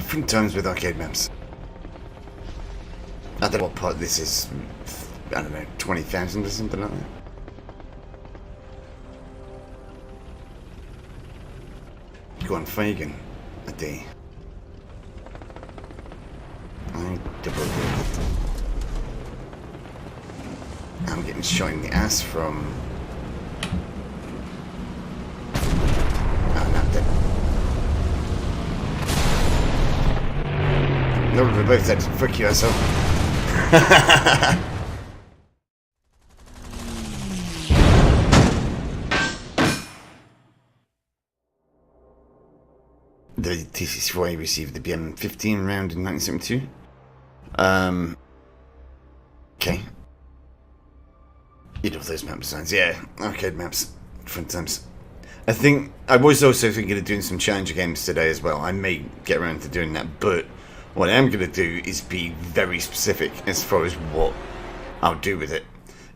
fun times with arcade maps. I don't know what part this is. I don't know, 20,000 or something like that. Go on, Fagin. A D. I double it. I'm getting shot in the ass from... Oh, not dead. No, we're both dead. Fuck you, asshole. The T-64A received the BM-15 round in 1972. Okay. You know those map designs. Yeah, arcade maps. Fun times. I think I was also thinking of doing some challenger games today as well. I may get around to doing that, but what I am going to do is be very specific as far as what I'll do with it.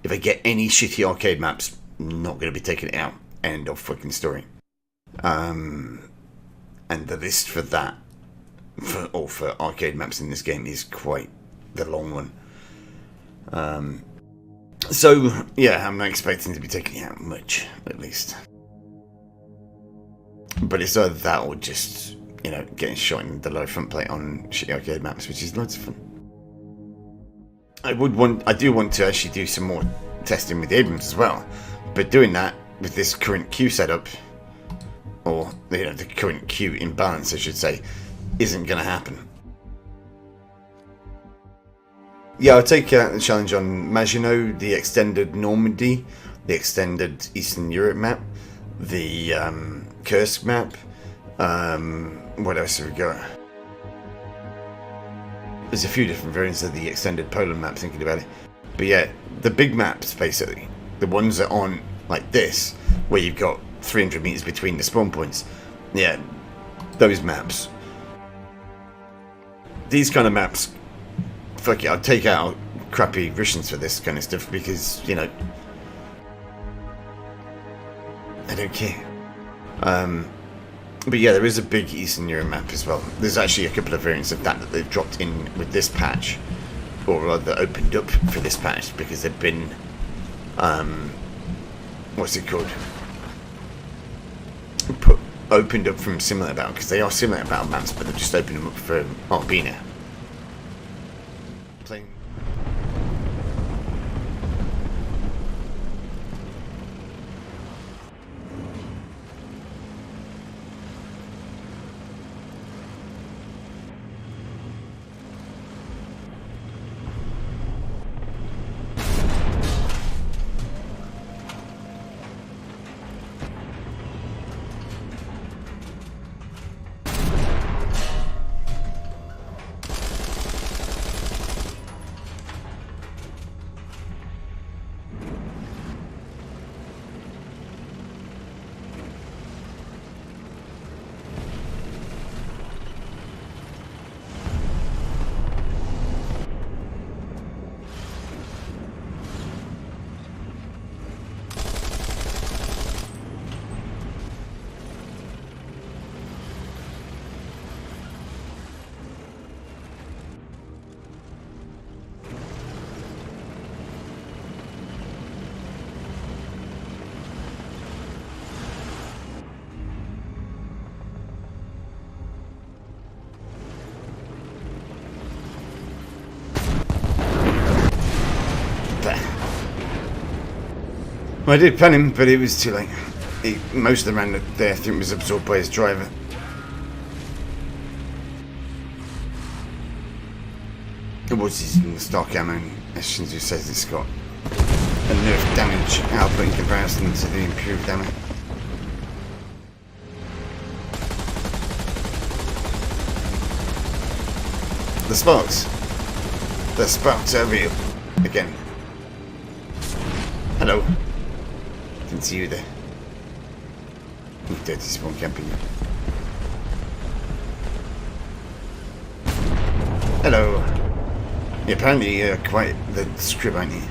If I get any shitty arcade maps, I'm not going to be taking it out. End of fucking story. And the list for that, for arcade maps in this game, is quite the long one. So, yeah, I'm not expecting to be taking out much, at least. But it's either that or just, you know, getting shot in the low front plate on shitty arcade maps, which is loads of fun. I do want to actually do some more testing with the Abrams as well. But doing that with this current queue setup, or, you know, the current queue imbalance, I should say, isn't going to happen. Yeah, I'll take the challenge on Maginot, the extended Normandy, the extended Eastern Europe map, the Kursk map. What else have we got? There's a few different variants of the extended Poland map, thinking about it. But yeah, the big maps, basically. The ones that aren't like this, where you've got 300 meters between the spawn points. Yeah, those maps. These kind of maps, fuck it, I'll take out crappy Russians for this kind of stuff because, you know, I don't care. But yeah, there is a big Eastern Europe map as well. There's actually a couple of variants of that they've dropped in with this patch, or rather opened up for this patch, because they've been, what's it called? Opened up from similar battle, because they are similar battle maps, but they've just opened them up for Albina. Playing. Well, I did pen him, but it was too late. Most of the round there, I think, was absorbed by his driver. It was his stock ammo, as Shinzu says it's got a nerf damage output in comparison to the improved ammo. The sparks. The sparks are real. Again. Hello. Didn't see you there. You dirty spawn camping. Hello. Yeah, apparently you're quite the scrib, aren't you?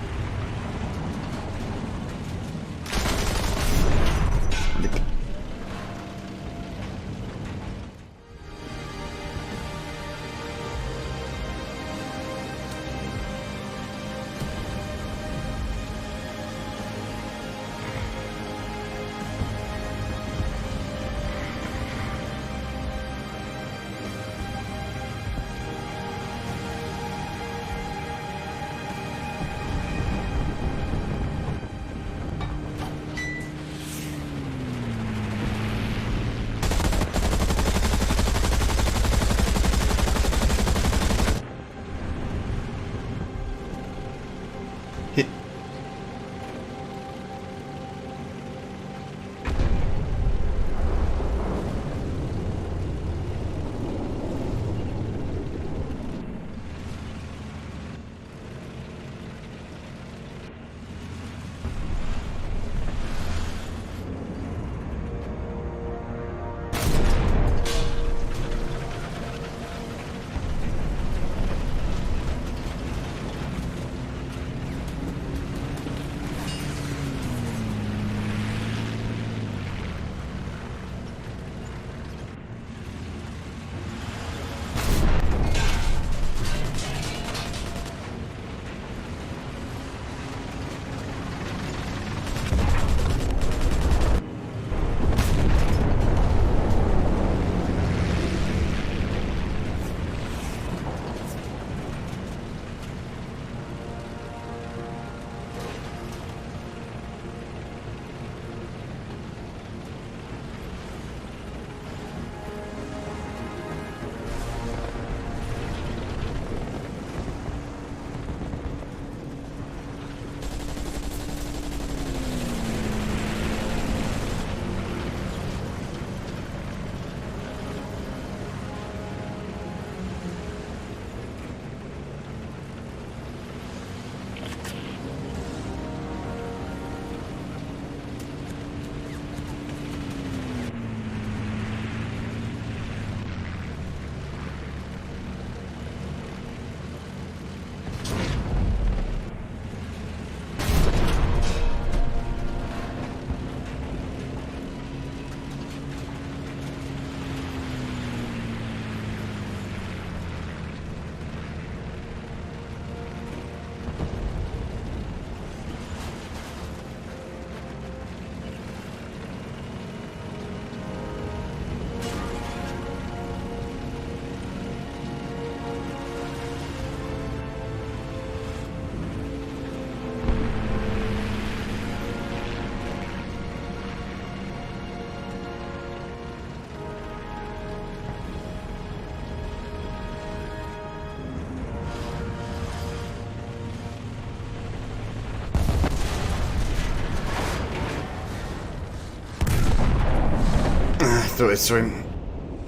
thought I saw him.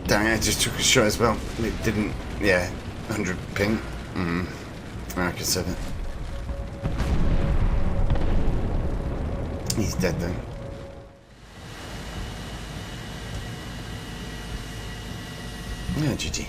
Dang it, I just took a shot as well. It didn't... Yeah, 100 ping. I could say that. He's dead though. Yeah, GG.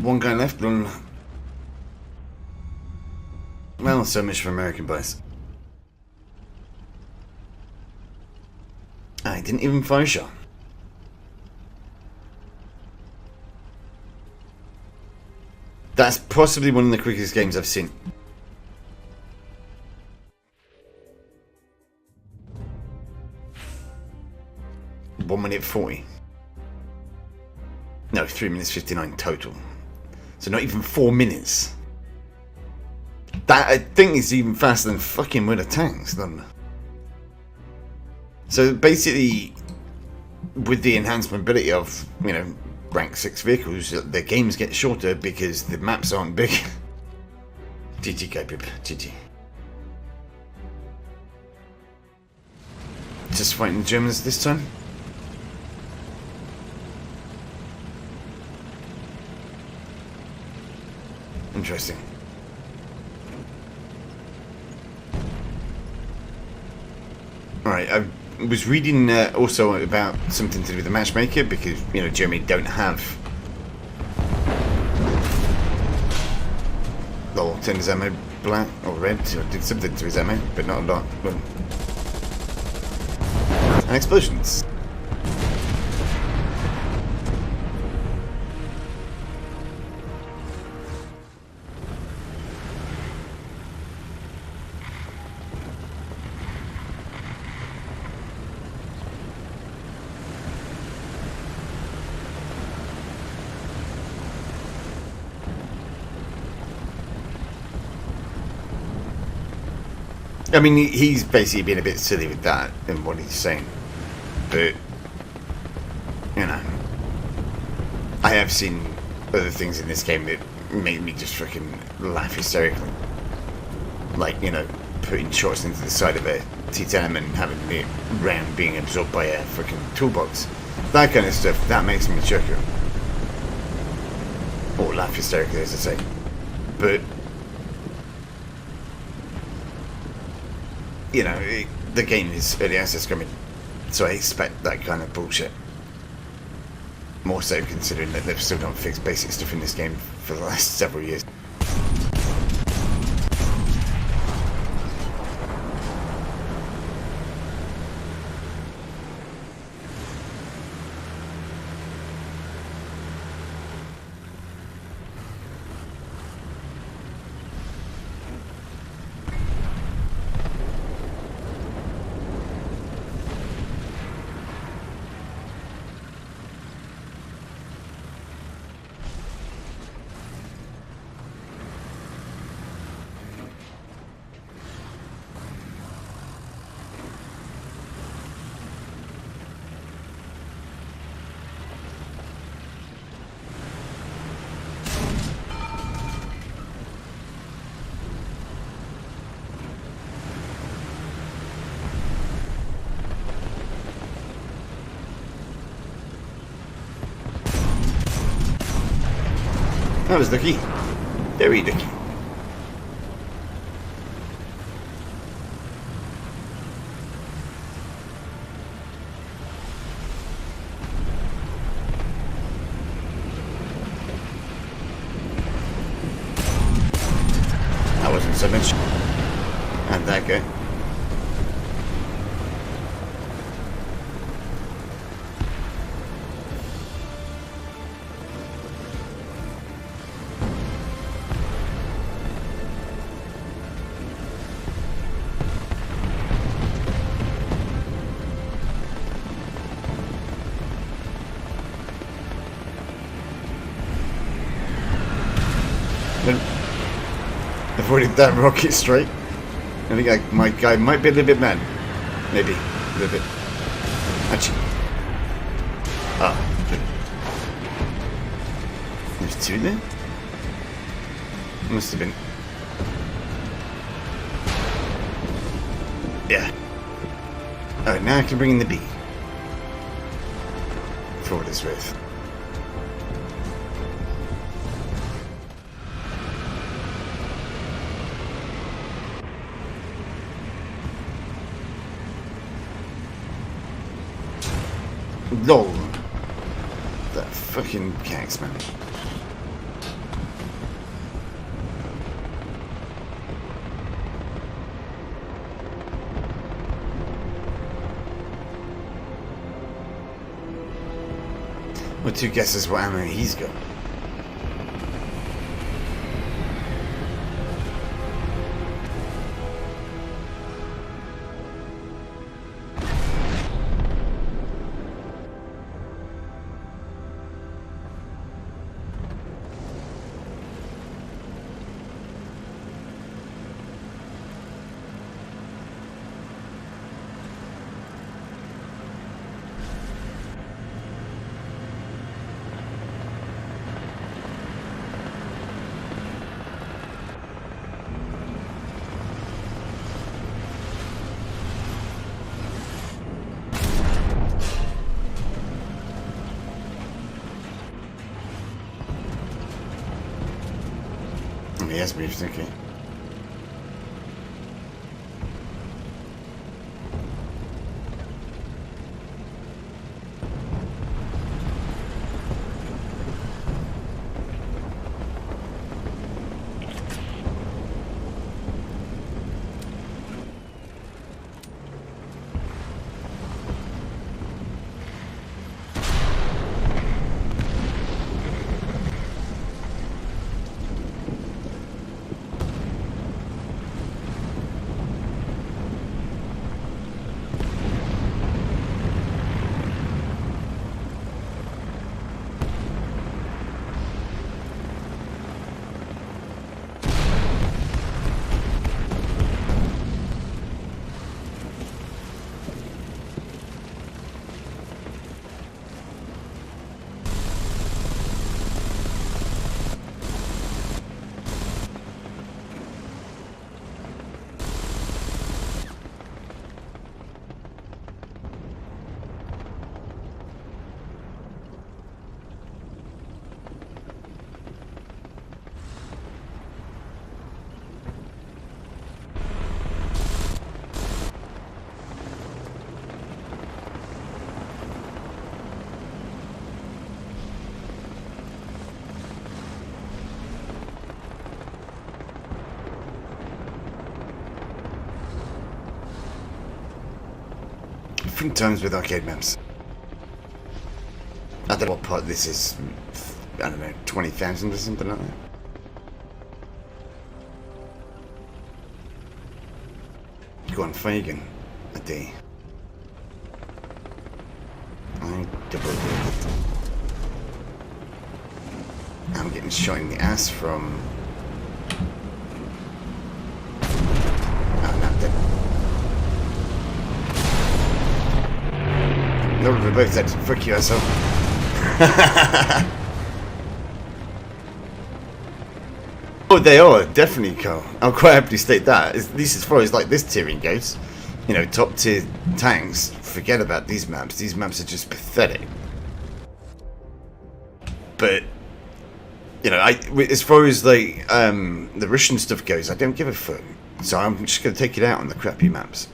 One guy left, one. Well, so much for American bias. I didn't even fire a shot. That's possibly one of the quickest games I've seen. One minute 40. No, 3 minutes 59 total. So not even 4 minutes. That, I think, is even faster than fucking World of Tanks, doesn't it? So basically, with the enhanced mobility of, you know, rank 6 vehicles, the games get shorter because the maps aren't big. GG, Gaijin. GG. Just fighting the Germans this time. Interesting. Alright, I was reading also about something to do with the matchmaker, because, you know, Germany don't have... Oh, turned his ammo black or red, or did something to his ammo, but not a lot. Well, and explosions. I mean, he's basically being a bit silly with that in what he's saying. But, you know, I have seen other things in this game that made me just freaking laugh hysterically. Like, you know, putting shots into the side of a T-10 and having the round being absorbed by a freaking toolbox. That kind of stuff, that makes me chuckle. Or laugh hysterically, as I say. But, you know, the game is early access coming, so I expect that kind of bullshit. More so considering that they've still not fixed basic stuff in this game for the last several years. That was lucky. Very lucky. That wasn't so much. And that guy. Avoided that rocket straight. I think my guy might be a little bit mad. Maybe. A little bit. Actually. Ah. There's two there? Must have been. Yeah. Alright, now I can bring in the B. For what it's worth. LOL. That fucking cags, man. What two guesses what ammo he's got? He has moved, okay. Fun times with arcade maps. I don't know what part this is. I don't know, 20,000 or something like that. Go on, Fagin. A D. I double it. I'm getting shot in the ass from... Oh, not dead. No, we're both dead. Fuck you, asshole. Oh, they are, definitely, Carl. I'll quite happily state that. At least as far as like this tiering goes. You know, top tier tanks, forget about these maps. These maps are just pathetic. But, you know, as far as like the Russian stuff goes, I don't give a fuck. So I'm just going to take it out on the crappy maps.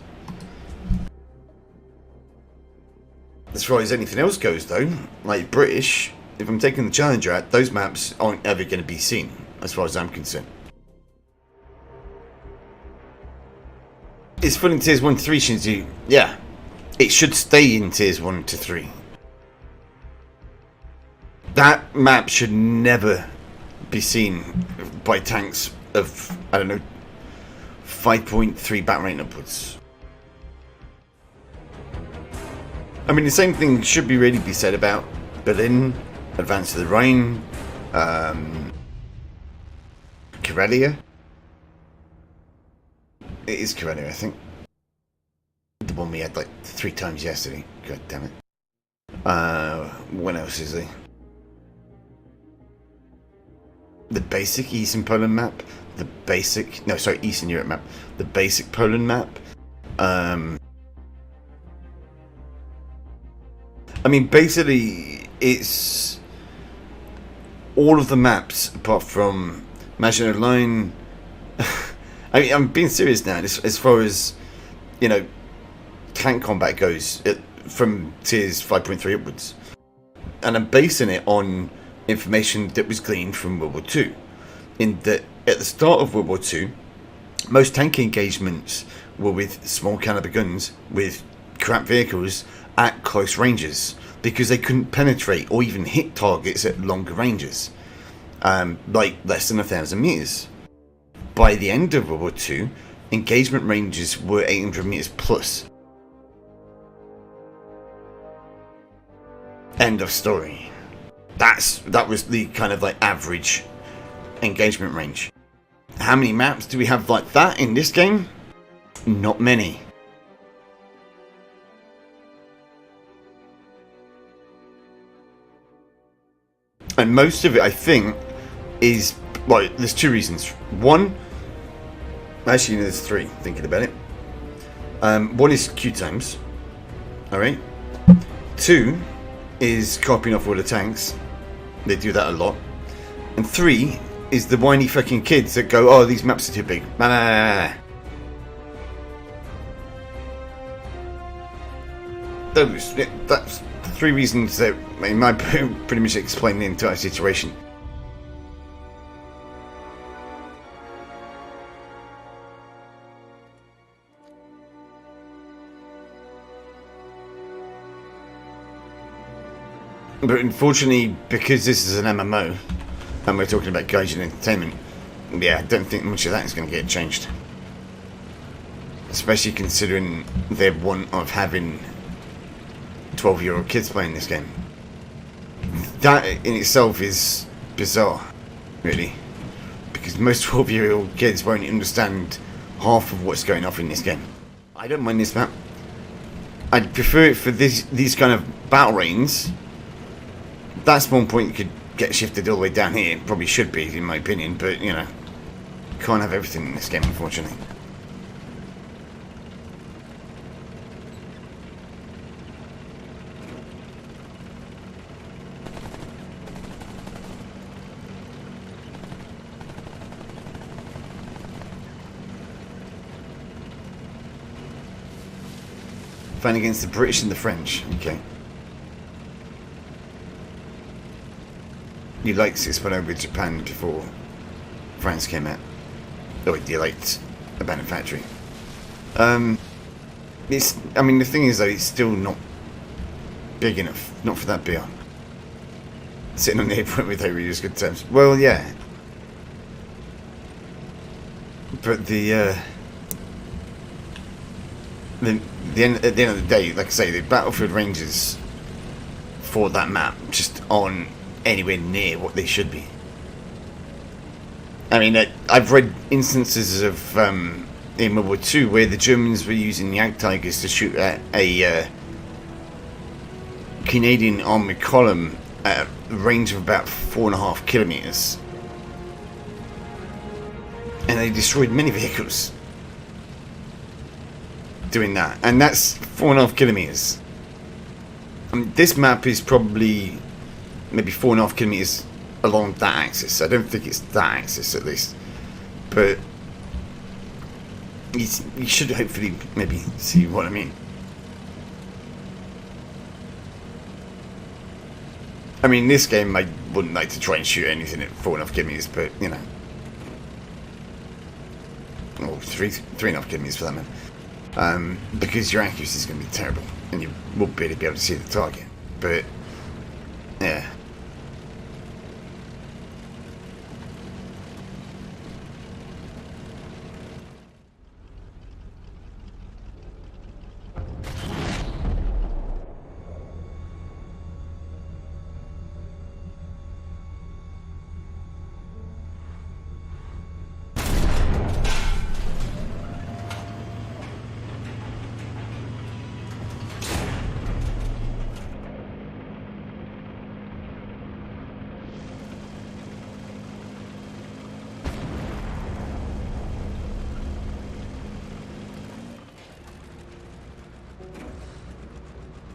As far as anything else goes, though, like British, if I'm taking the Challenger out, those maps aren't ever going to be seen, as far as I'm concerned. It's fun in tiers 1 to 3, Shinzu. Yeah, it should stay in tiers 1 to 3. That map should never be seen by tanks of, I don't know, 5.3 bat rate upwards. I mean, the same thing should really be said about Berlin, Advance to the Rhine, Karelia. It is Karelia, I think. The one we had like 3 times yesterday. God damn it. What else is there? The basic Eastern Poland map. The basic... No, sorry, Eastern Europe map. The basic Poland map. I mean, basically, it's all of the maps apart from Maginot Line. I mean, I'm being serious now. As far as, you know, tank combat goes, from tiers 5.3 upwards, and I'm basing it on information that was gleaned from World War II. In that, at the start of World War II, most tank engagements were with small caliber guns with crap vehicles at close ranges because they couldn't penetrate or even hit targets at longer ranges, like less than 1,000 meters. By the end of World War II, engagement ranges were 800 meters plus. End of story. That was the kind of like average engagement range. How many maps do we have like that in this game? Not many. And most of it, I think, is... Well, there's 2 reasons. One... Actually, no, there's 3, thinking about it. One is queue times. Alright. 2 is copying off all the tanks. They do that a lot. And 3 is the whiny fucking kids that go, oh, these maps are too big. Nah. That's 3 reasons that, in my pretty much explain the entire situation. But unfortunately, because this is an MMO, and we're talking about Gaijin entertainment, yeah, I don't think much of that is going to get changed. Especially considering their want of having 12-year-old kids playing this game. That in itself is bizarre, really. Because most 12-year-old kids won't understand half of what's going on in this game. I don't mind this map. I'd prefer it for these kind of battle reigns. That spawn point could get shifted all the way down here. It probably should be, in my opinion, but, you know, can't have everything in this game, unfortunately. Fighting against the British and the French. Okay. You liked 6.0 with Japan before France came out. Oh, you liked Abandoned Factory. It's, I mean, the thing is though, it's still not big enough, not for that BR. Sitting on the airport with overuse good terms. Well, yeah. But at the end of the day, like I say, the battlefield ranges for that map just aren't anywhere near what they should be. I mean, I've read instances of in World War II where the Germans were using the Tigers to shoot at a Canadian armoured column at a range of about 4.5 kilometres, and they destroyed many vehicles doing that, and that's 4.5 kilometres. I mean, this map is probably maybe 4.5 kilometres along that axis. I don't think it's that axis at least, but you should hopefully maybe see what I mean. I mean, this game I wouldn't like to try and shoot anything at 4.5 kilometres, but you know, or 3.5 kilometres for that matter, because your accuracy is going to be terrible and you won't really be able to see the target. But yeah.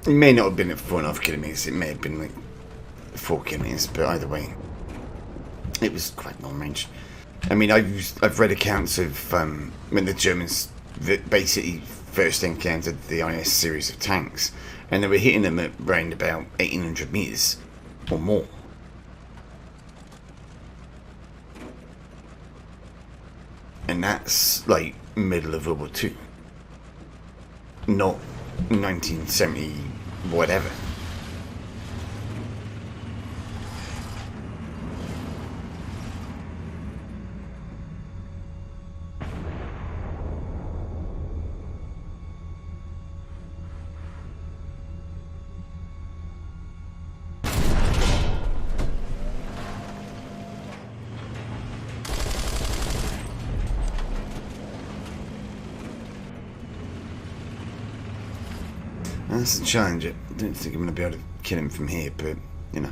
It may not have been at 4.5 kilometres, it may have been like 4 kilometres, but either way, it was quite long range. I mean, I've read accounts of when the Germans basically first encountered the IS series of tanks, and they were hitting them at around about 1,800 metres or more. And that's like middle of World War II, not 1970 whatever. That's a challenge. I don't think I'm going to be able to kill him from here, but, you know.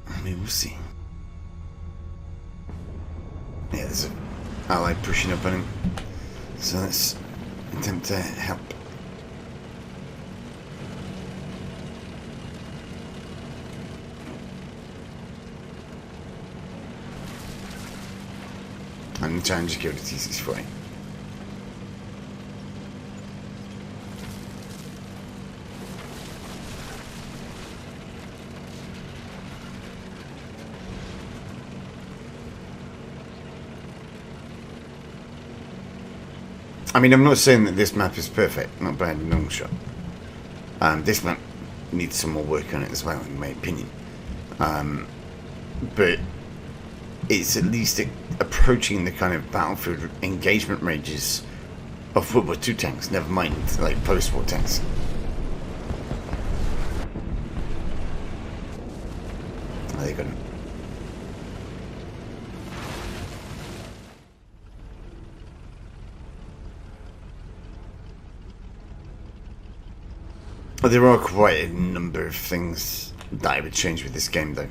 I mean, we'll see. Yeah, there's an ally pushing up on him. So let's attempt to help. I'm trying to kill the T-64A. I mean, I'm not saying that this map is perfect, not by a long shot. This map needs some more work on it as well, in my opinion. But it's at least approaching the kind of battlefield engagement ranges of World War II tanks, never mind like post-war tanks. Oh, they got him. Well, there are quite a number of things that I would change with this game, though.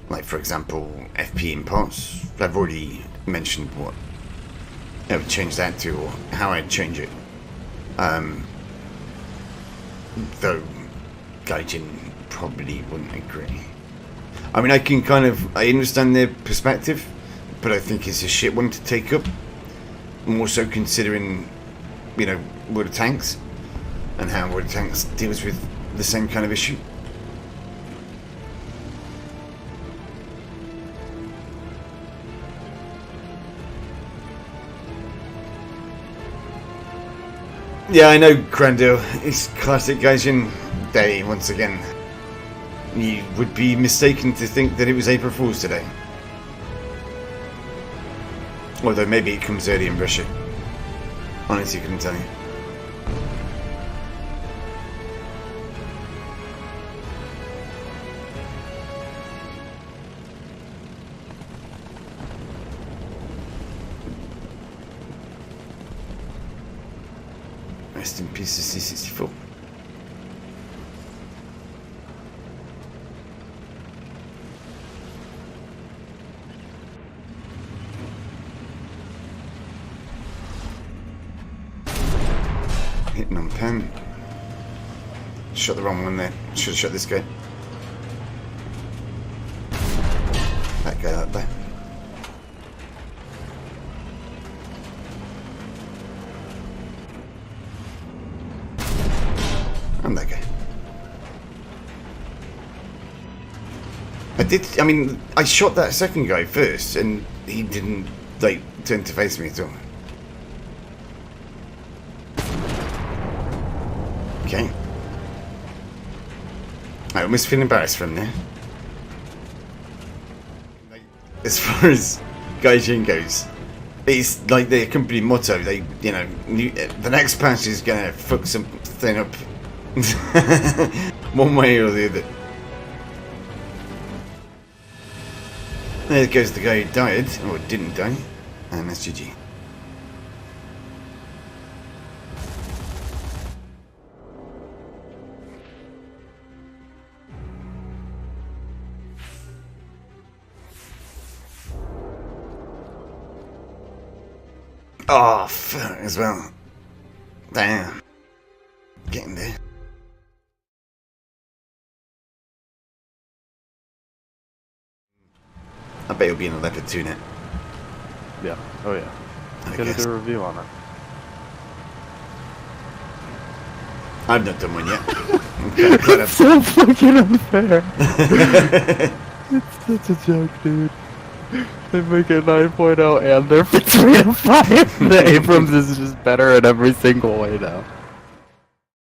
Like, for example, FP imparts. I've already mentioned what I would change that to, or how I'd change it. Though Gaijin probably wouldn't agree. I mean, I understand their perspective, but I think it's a shit one to take up. More so considering, you know, World of Tanks, and how World of Tanks deals with the same kind of issue. Yeah, I know, Grandel. It's classic Gaijin Day once again. You would be mistaken to think that it was April Fool's today. Although maybe it comes early in Russia. Honestly, couldn't tell you. Rest in peace, the C-64. Hitting on pen. Shot the wrong one there. Should have shot this guy. That guy up there. And that guy. I mean, I shot that second guy first, and he didn't, like, turn to face me at all. Okay. I almost feel embarrassed from there. Like, as far as Gaijin goes, it's like their company motto. They, you know, the next patch is gonna fuck something up. One way or the other. There goes the guy who died, or didn't die, and that's GG. Oh, fuck as well. Damn. Getting there. I bet it'll be in a leopard too net. Yeah. Oh yeah. Gotta do a review on it. I've not done one yet. It's so fucking unfair. It's such a joke, dude. They make it 9.0 and they're 3 to 5. The Abrams is just better in every single way now.